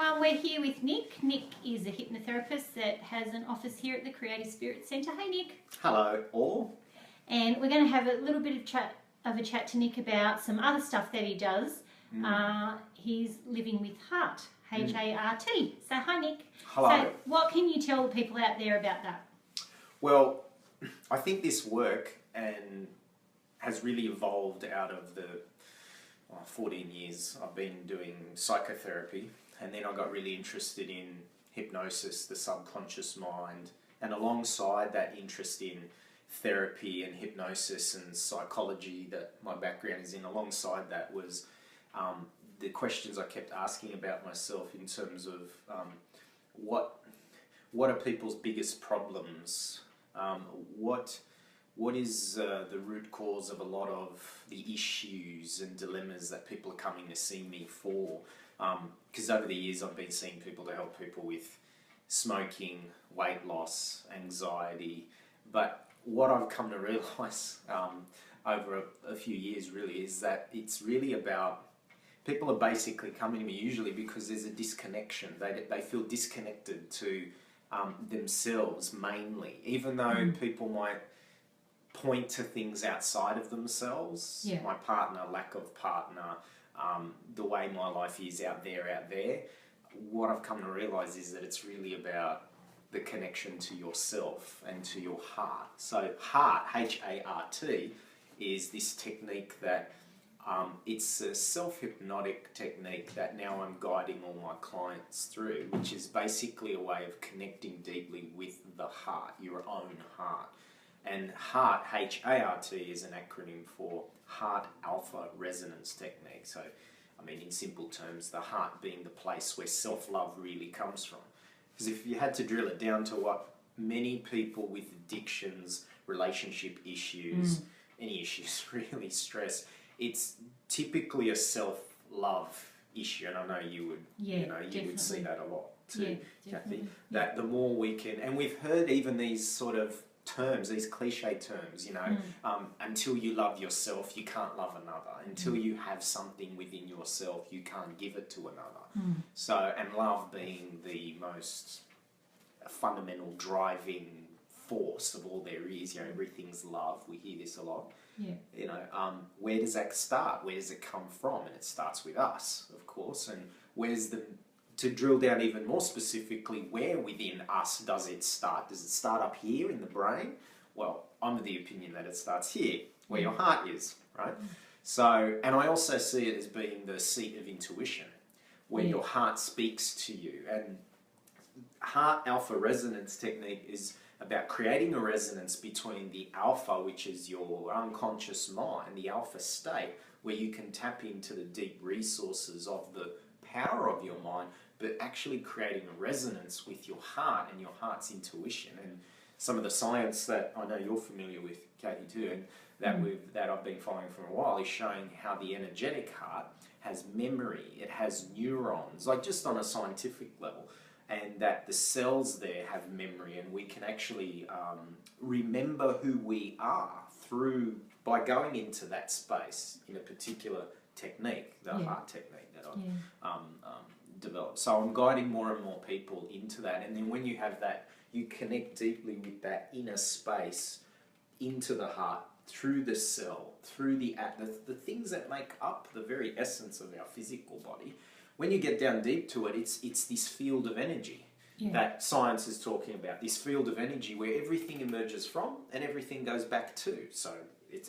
everyone, we're here with Nick. Nick is a hypnotherapist that has an office here at the Creative Spirit Centre. Hey Nick. Hello all. And we're going to have a little bit of a chat to Nick about some other stuff that he does. He's living with Heart, H-A-R-T. So hi Nick. Hello. So what can you tell people out there about that? Well, I think this work has really evolved out of the 14 years I've been doing psychotherapy, and then I got really interested in hypnosis, the subconscious mind, and alongside that interest in therapy and hypnosis and psychology that my background is in, alongside that was the questions I kept asking about myself in terms of what are people's biggest problems, what is the root cause of a lot of the issues and dilemmas that people are coming to see me for? Because over the years I've been seeing people to help people with smoking, weight loss, anxiety, but what I've come to realise over a few years really is that it's really about, people are basically coming to me usually because there's a disconnection. They feel disconnected to themselves mainly, even though people might point to things outside of themselves, my partner, lack of partner, the way my life is out there. What I've come to realise is that it's really about the connection to yourself and to your heart. So Heart, H-A-R-T, is this technique that it's a self-hypnotic technique that now I'm guiding all my clients through, which is basically a way of connecting deeply with the heart, your own heart. And Heart, H-A-R-T, is an acronym for Heart Alpha Resonance Technique. So, I mean, in simple terms, the heart being the place where self-love really comes from. Because if you had to drill it down to what many people with addictions, relationship issues, any issues really, stress, it's typically a self-love issue. And I know you would, you would see that a lot too, Kathy. That the more we can, and we've heard even these sort of terms, these cliche terms, until you love yourself, you can't love another. Until you have something within yourself, you can't give it to another. So, and love being the most fundamental driving force of all there is, everything's love. We hear this a lot. Where does that start? Where does it come from? And it starts with us, of course. And to drill down even more specifically, where within us does it start? Does it start up here in the brain? Well, I'm of the opinion that it starts here, where your heart is, right? So, and I also see it as being the seat of intuition, where your heart speaks to you. And Heart Alpha Resonance Technique is about creating a resonance between the alpha, which is your unconscious mind, the alpha state, where you can tap into the deep resources of the power of your mind, but actually creating a resonance with your heart and your heart's intuition. And some of the science that I know you're familiar with, Katie, too, and that I've been following for a while, is showing how the energetic heart has memory, it has neurons, like just on a scientific level, and that the cells there have memory, and we can actually remember who we are by going into that space in a particular technique, the heart technique that I've developed. So I'm guiding more and more people into that, and then when you have that, you connect deeply with that inner space into the heart, through the cell, through the things that make up the very essence of our physical body. When you get down deep to it, it's this field of energy that science is talking about, this field of energy where everything emerges from and everything goes back to. So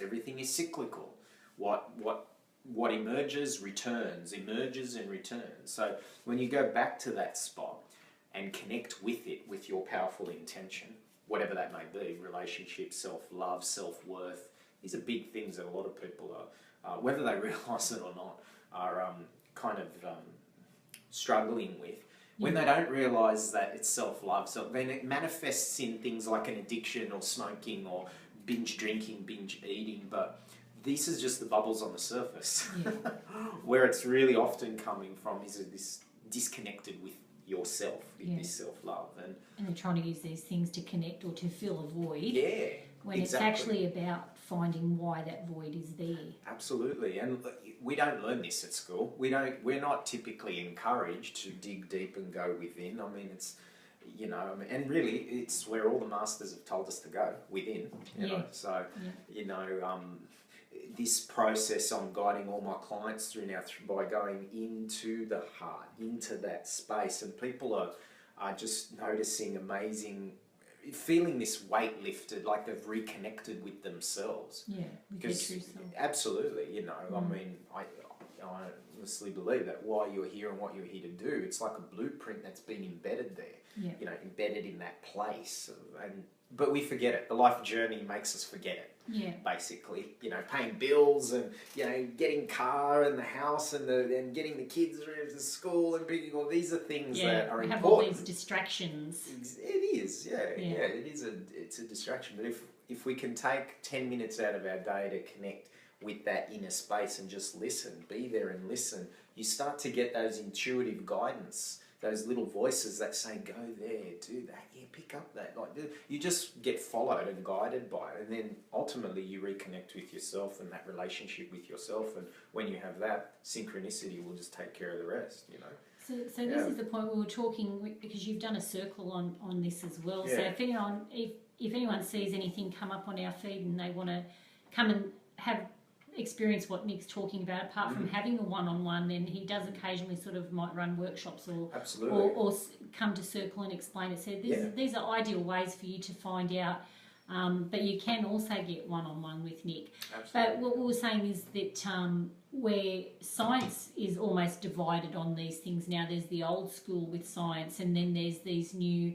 everything is cyclical. What emerges, returns, emerges and returns. So when you go back to that spot and connect with it, with your powerful intention, whatever that may be, relationship, self-love, self-worth, these are big things that a lot of people are, whether they realise it or not, are kind of struggling with. When they don't realise that it's self-love, then it manifests in things like an addiction or smoking or binge drinking, binge eating, but this is just the bubbles on the surface. Where it's really often coming from is this disconnected with yourself, with this self-love. And they're trying to use these things to connect or to fill a void. when Exactly. it's actually about finding why that void is there. Absolutely, and we don't learn this at school. We're not typically encouraged to dig deep and go within. I mean, it's, you know, I mean, and really, it's where all the masters have told us to go, within. You know, so you know, this process I'm guiding all my clients through now by going into the heart, into that space, and people are just noticing amazing. Feeling this weight lifted, like they've reconnected with themselves. Yeah, with their true self. Absolutely, you know, I mean, I honestly believe that why you're here and what you're here to do, it's like a blueprint that's been embedded there. Yeah. You know, embedded in that place, but we forget it. The life journey makes us forget it. Yeah. Basically, you know, paying bills and, you know, getting car and the house and getting the kids ready to school and picking all these are things that are we important. have all these distractions. It is, it's a distraction. But if we can take 10 minutes out of our day to connect with that inner space and just listen, be there and listen, you start to get those intuitive guidance, those little voices that say, go there, do that, pick up that. Like, you just get followed and guided by it, and then ultimately you reconnect with yourself and that relationship with yourself, and when you have that, synchronicity will just take care of the rest, you know. So this is the point we were talking, because you've done a circle on this as well. Yeah. So if anyone sees anything come up on our feed and they want to come and experience what Nick's talking about, apart from having a one-on-one, then he does occasionally sort of might run workshops or come to Circle and explain it. So these are ideal ways for you to find out, but you can also get one-on-one with Nick. Absolutely. But what we were saying is that where science is almost divided on these things now, there's the old school with science, and then there's these new,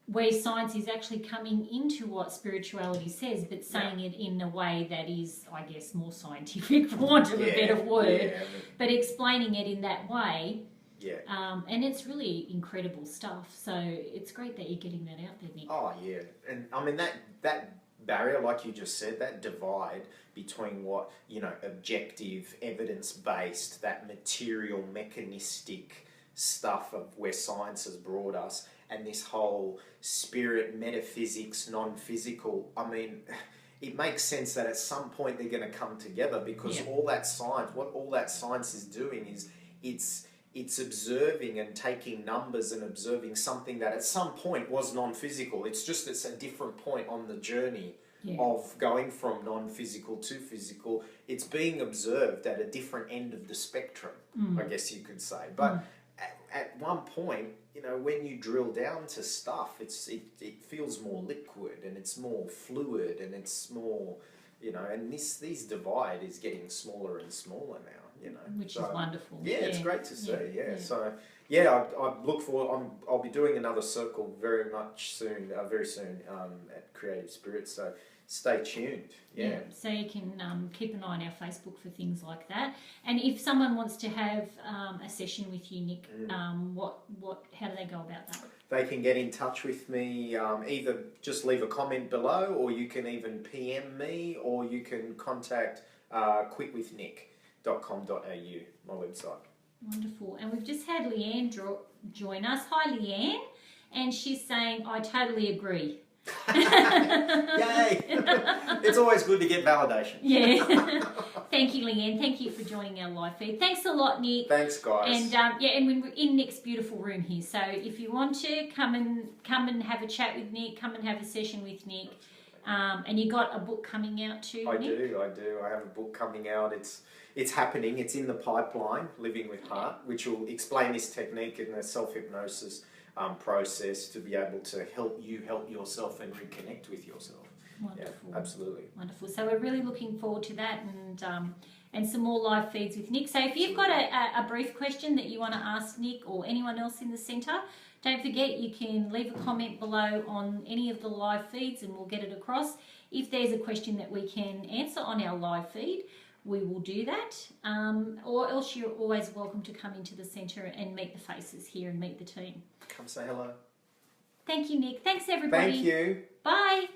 where science is actually coming into what spirituality says, but saying it in a way that is, I guess, more scientific, for want of a better word, but explaining it in that way. Yeah. And it's really incredible stuff. So it's great that you're getting that out there, Nick. Oh, yeah. And I mean, that barrier, like you just said, that divide between what, you know, objective, evidence-based, that material, mechanistic stuff of where science has brought us, and this whole spirit, metaphysics, non-physical, I mean, it makes sense that at some point they're going to come together, because all that science, what all that science is doing is it's observing and taking numbers and observing something that at some point was non-physical. It's a different point on the journey of going from non-physical to physical. It's being observed at a different end of the spectrum, I guess you could say. But at one point, you know, when you drill down to stuff, it feels more liquid and it's more fluid and it's more, you know, and these divide is getting smaller and smaller now, you know. Which is wonderful. Yeah, it's great to see, So, I look forward, I'll be doing another circle very soon at Creative Spirits, so stay tuned. Yeah. So you can keep an eye on our Facebook for things like that. And if someone wants to have a session with you, Nick, how do they go about that? They can get in touch with me, either just leave a comment below, or you can even PM me, or you can contact quitwithnick.com.au, my website. Wonderful. And we've just had Leanne join us. Hi, Leanne. And she's saying, I totally agree. Yay! It's always good to get validation. Yeah. Thank you, Leanne. Thank you for joining our live feed. Thanks a lot, Nick. Thanks, guys. And and we're in Nick's beautiful room here. So if you want to come and have a chat with Nick, come and have a session with Nick. And you got a book coming out too, Nick? I do. I have a book coming out. It's happening. It's in the pipeline, Living with Heart, which will explain this technique and the self-hypnosis process to be able to help yourself and reconnect with yourself. Wonderful. Yeah, absolutely. Wonderful. So we're really looking forward to that, and some more live feeds with Nick. So if you've got a brief question that you want to ask Nick or anyone else in the centre, don't forget you can leave a comment below on any of the live feeds and we'll get it across. If there's a question that we can answer on our live feed, we will do that. Or else you're always welcome to come into the centre and meet the faces here and meet the team. Come say hello. Thank you, Nick. Thanks, everybody. Thank you. Bye.